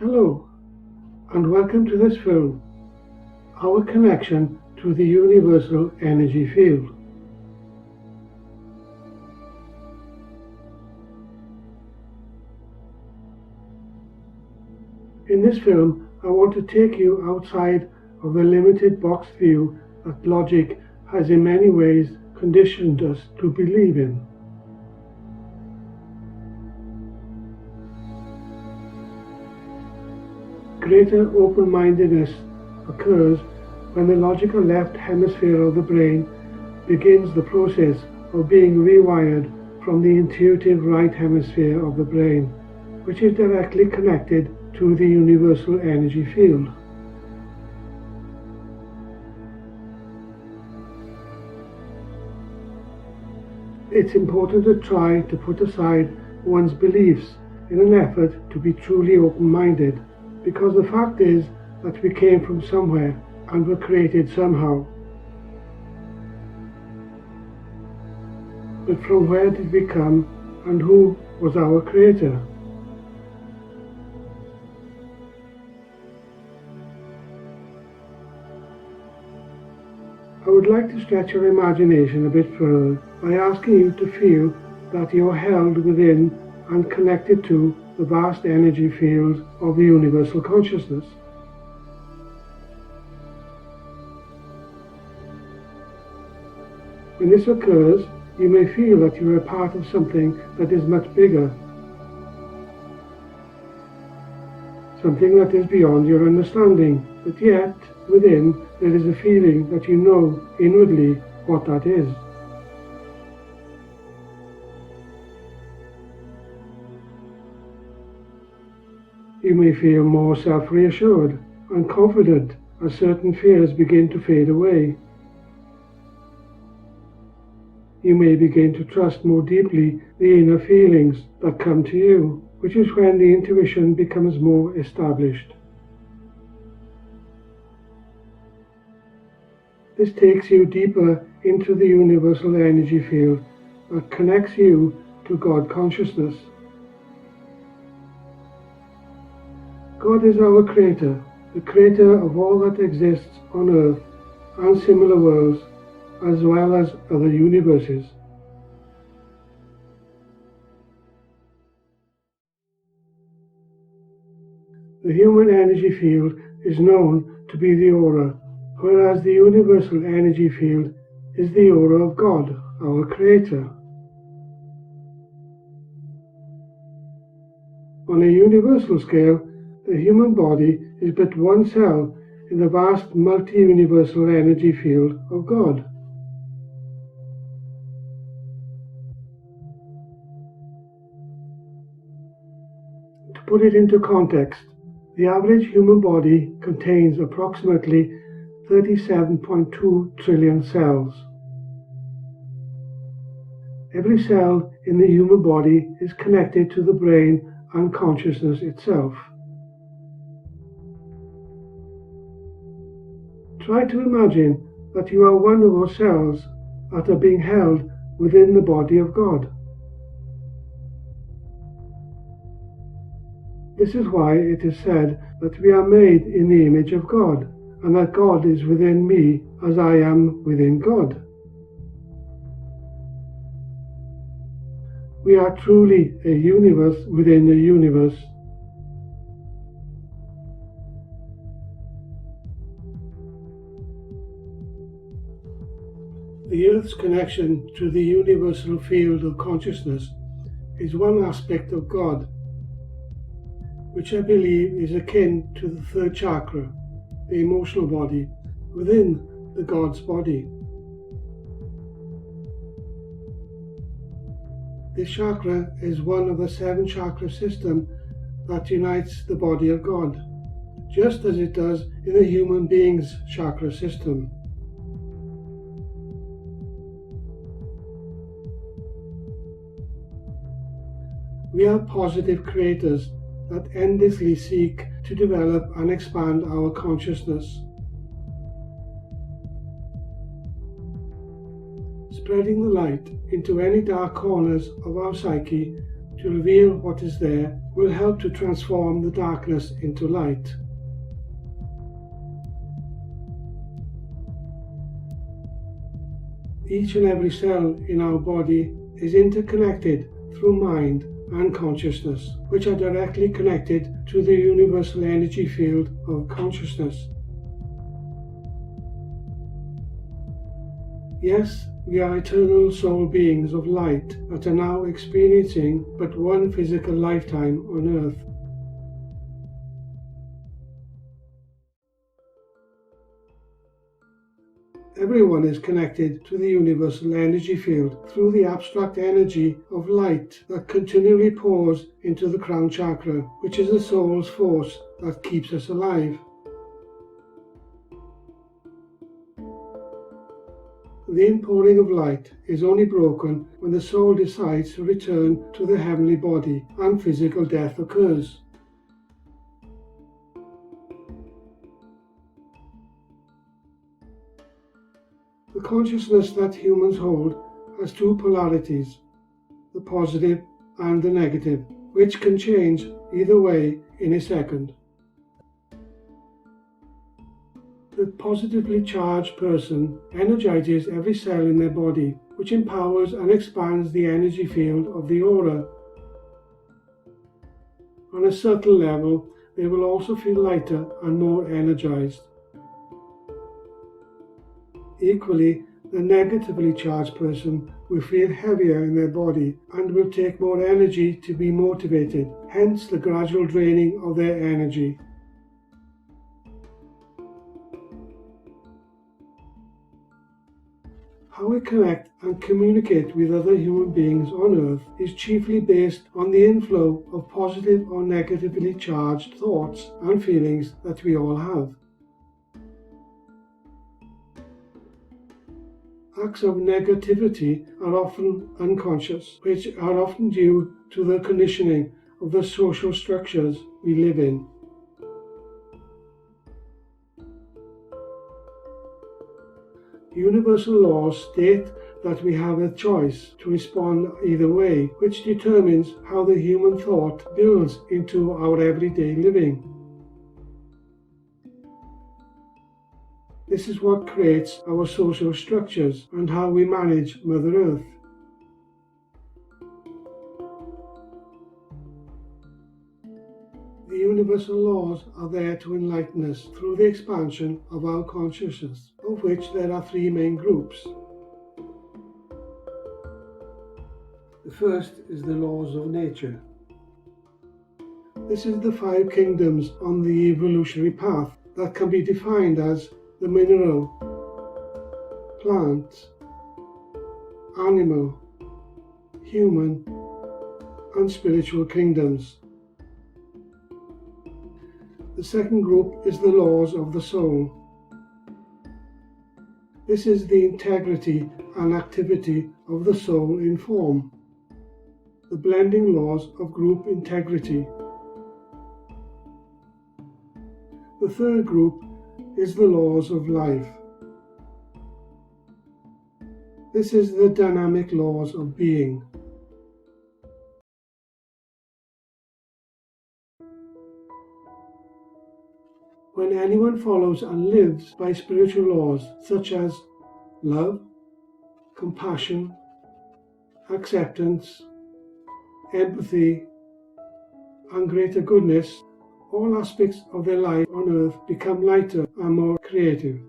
Hello, and welcome to this film, Our Connection to the Universal Energy Field. In this film, I want to take you outside of the limited box view that logic has in many ways conditioned us to believe in. Greater open-mindedness occurs when the logical left hemisphere of the brain begins the process of being rewired from the intuitive right hemisphere of the brain, which is directly connected to the universal energy field. It's important to try to put aside one's beliefs in an effort to be truly open-minded, because the fact is that we came from somewhere and were created somehow. But from where did we come, and who was our creator? I would like to stretch your imagination a bit further by asking you to feel that you are held within and connected to the vast energy field of the universal consciousness. When this occurs, you may feel that you are a part of something that is much bigger, something that is beyond your understanding, but yet within there is a feeling that you know inwardly what that is. You may feel more self-reassured and confident as certain fears begin to fade away. You may begin to trust more deeply the inner feelings that come to you, which is when the intuition becomes more established. This takes you deeper into the universal energy field that connects you to God consciousness. God is our creator, the creator of all that exists on earth and similar worlds, as well as other universes. The human energy field is known to be the aura, whereas the universal energy field is the aura of God, our creator. On a universal scale, the human body is but one cell in the vast multi-universal energy field of God. To put it into context, the average human body contains approximately 37.2 trillion cells. Every cell in the human body is connected to the brain and consciousness itself. Try to imagine that you are one of those cells that are being held within the body of God. This is why it is said that we are made in the image of God, and that God is within me as I am within God. We are truly a universe within a universe. The Earth's connection to the universal field of consciousness is one aspect of God, which I believe is akin to the third chakra, the emotional body, within the God's body. This chakra is one of the 7 chakra system that unites the body of God, just as it does in a human being's chakra system. We are positive creators that endlessly seek to develop and expand our consciousness, spreading the light into any dark corners of our psyche to reveal what is there will help to transform the darkness into light. Each and every cell in our body is interconnected through mind and consciousness, which are directly connected to the universal energy field of consciousness. Yes, we are eternal soul beings of light that are now experiencing but one physical lifetime on earth. Everyone is connected to the universal energy field through the abstract energy of light that continually pours into the crown chakra, which is the soul's force that keeps us alive. The inpouring of light is only broken when the soul decides to return to the heavenly body and physical death occurs. The consciousness that humans hold has two polarities, the positive and the negative, which can change either way in a second. The positively charged person energizes every cell in their body, which empowers and expands the energy field of the aura. On a subtle level, they will also feel lighter and more energized. Equally, the negatively charged person will feel heavier in their body and will take more energy to be motivated, hence the gradual draining of their energy. How we connect and communicate with other human beings on Earth is chiefly based on the inflow of positive or negatively charged thoughts and feelings that we all have. Acts of negativity are often unconscious, which are often due to the conditioning of the social structures we live in. Universal laws state that we have a choice to respond either way, which determines how the human thought builds into our everyday living. This is what creates our social structures and how we manage Mother Earth. The universal laws are there to enlighten us through the expansion of our consciousness, of which there are three main groups. The first is the laws of nature. This is the five kingdoms on the evolutionary path that can be defined as the mineral, plant, animal, human, and spiritual kingdoms. The second group is the laws of the soul. This is the integrity and activity of the soul in form, the blending laws of group integrity. The third group is the laws of life. This is the dynamic laws of being. When anyone follows and lives by spiritual laws such as love, compassion, acceptance, empathy, and greater goodness, all aspects of their life on earth become lighter and more creative.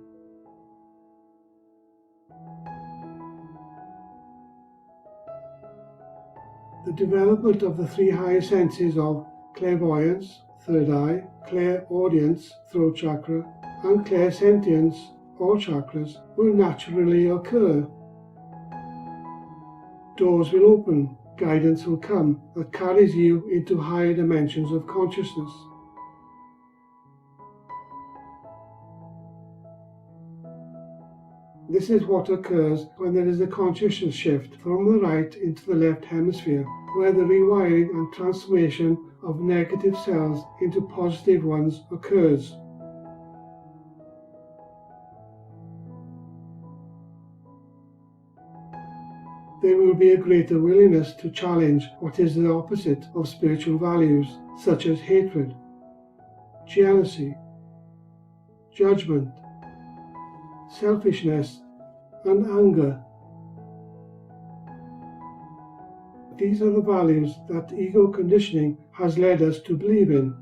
The development of the three higher senses of clairvoyance, third eye, clairaudience, throat chakra, and clairsentience, all chakras, will naturally occur. Doors will open, guidance will come that carries you into higher dimensions of consciousness. This is what occurs when there is a consciousness shift from the right into the left hemisphere, where the rewiring and transformation of negative cells into positive ones occurs. there will be a greater willingness to challenge what is the opposite of spiritual values, such as hatred, jealousy, judgment, selfishness, and anger. These are the values that ego conditioning has led us to believe in.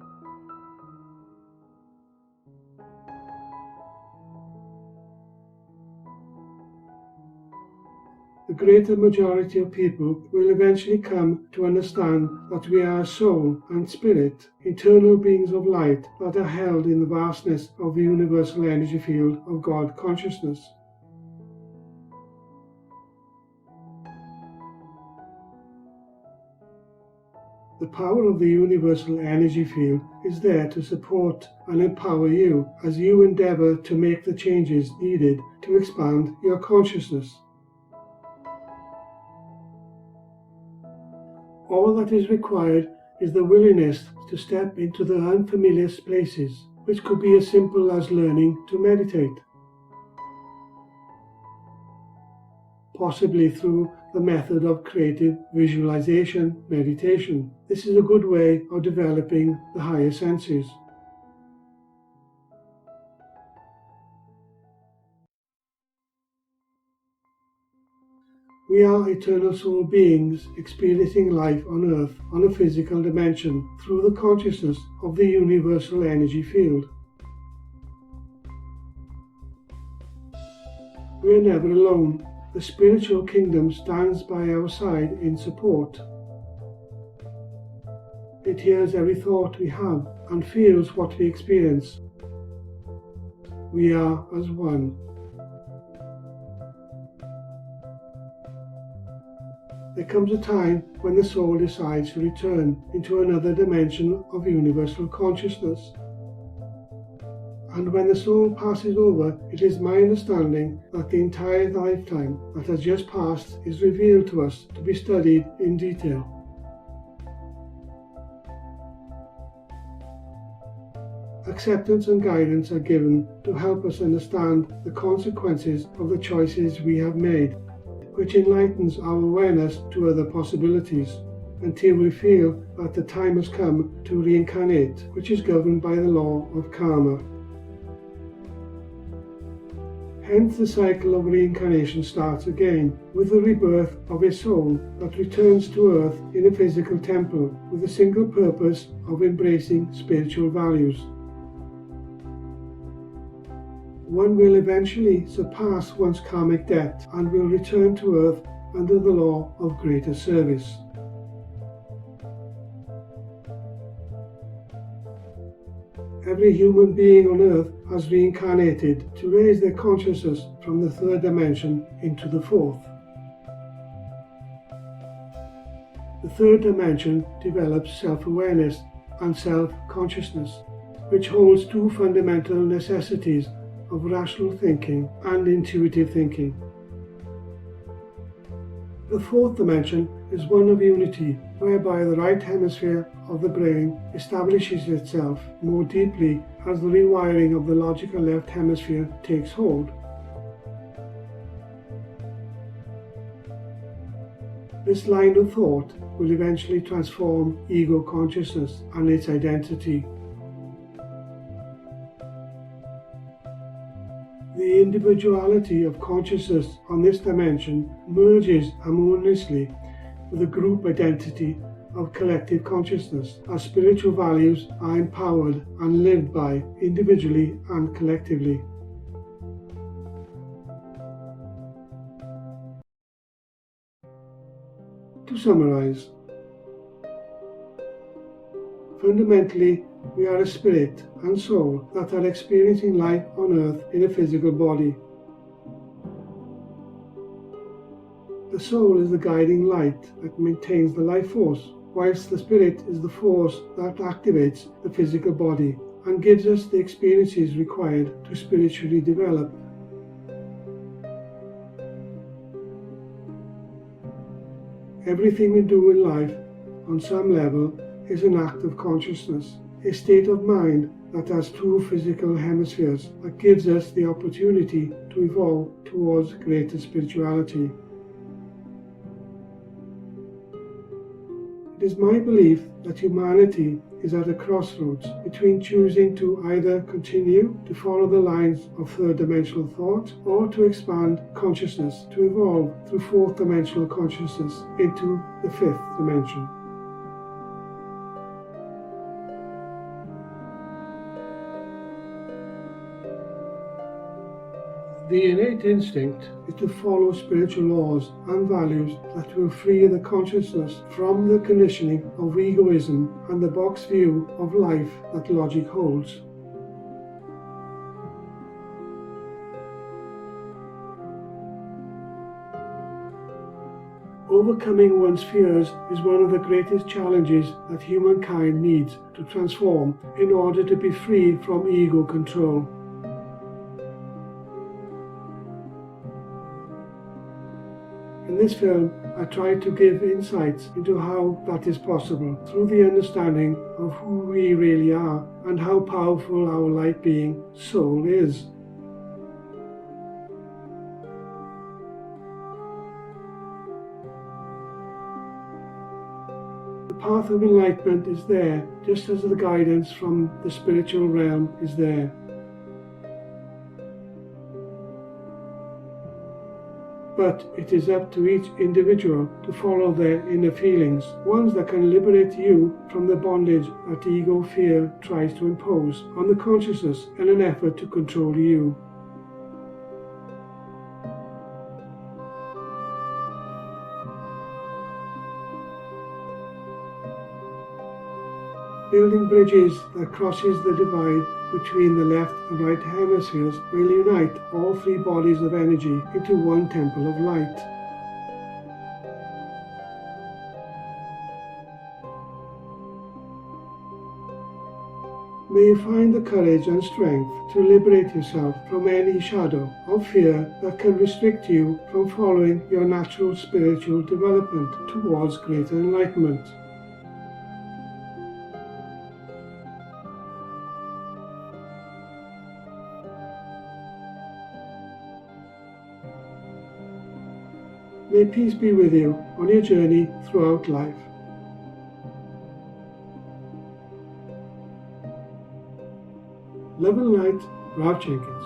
The greater majority of people will eventually come to understand that we are soul and spirit, eternal beings of light that are held in the vastness of the universal energy field of God consciousness. The power of the universal energy field is there to support and empower you as you endeavor to make the changes needed to expand your consciousness. All that is required is the willingness to step into the unfamiliar places, which could be as simple as learning to meditate, possibly through the method of creative visualization meditation. This is a good way of developing the higher senses. We are eternal soul beings experiencing life on earth on a physical dimension through the consciousness of the universal energy field. We are never alone. The spiritual kingdom stands by our side in support. It hears every thought we have and feels what we experience. We are as one. There comes a time when the soul decides to return into another dimension of universal consciousness. And when the soul passes over, it is my understanding that the entire lifetime that has just passed is revealed to us to be studied in detail. Acceptance and guidance are given to help us understand the consequences of the choices we have made, which enlightens our awareness to other possibilities, until we feel that the time has come to reincarnate, which is governed by the law of karma. Hence the cycle of reincarnation starts again, with the rebirth of a soul that returns to earth in a physical temple with the single purpose of embracing spiritual values. One will eventually surpass one's karmic debt and will return to earth under the law of greater service. Every human being on earth has reincarnated to raise their consciousness from the third dimension into the fourth. The third dimension develops self-awareness and self-consciousness, which holds two fundamental necessities of rational thinking and intuitive thinking. The fourth dimension is one of unity, whereby the right hemisphere of the brain establishes itself more deeply as the rewiring of the logical left hemisphere takes hold. This line of thought will eventually transform ego consciousness and its identity. The individuality of consciousness on this dimension merges harmoniously with the group identity of collective consciousness, as spiritual values are empowered and lived by individually and collectively. To summarize, fundamentally, we are a spirit and soul that are experiencing life on earth in a physical body. The soul is the guiding light that maintains the life force, whilst the spirit is the force that activates the physical body and gives us the experiences required to spiritually develop. Everything we do in life, on some level, is an act of consciousness, a state of mind that has two physical hemispheres that gives us the opportunity to evolve towards greater spirituality. It is my belief that humanity is at a crossroads between choosing to either continue to follow the lines of third-dimensional thought or to expand consciousness to evolve through fourth-dimensional consciousness into the fifth dimension. The innate instinct is to follow spiritual laws and values that will free the consciousness from the conditioning of egoism and the box view of life that logic holds. Overcoming one's fears is one of the greatest challenges that humankind needs to transform in order to be free from ego control. In this film, I try to give insights into how that is possible through the understanding of who we really are and how powerful our light being soul is. The path of enlightenment is there, just as the guidance from the spiritual realm is there. But it is up to each individual to follow their inner feelings, ones that can liberate you from the bondage that ego fear tries to impose on the consciousness in an effort to control you. Building bridges that crosses the divide between the left and right hemispheres will unite all three bodies of energy into one temple of light. May you find the courage and strength to liberate yourself from any shadow of fear that can restrict you from following your natural spiritual development towards greater enlightenment. May peace be with you on your journey throughout life. Love and light, Ralph Jenkins.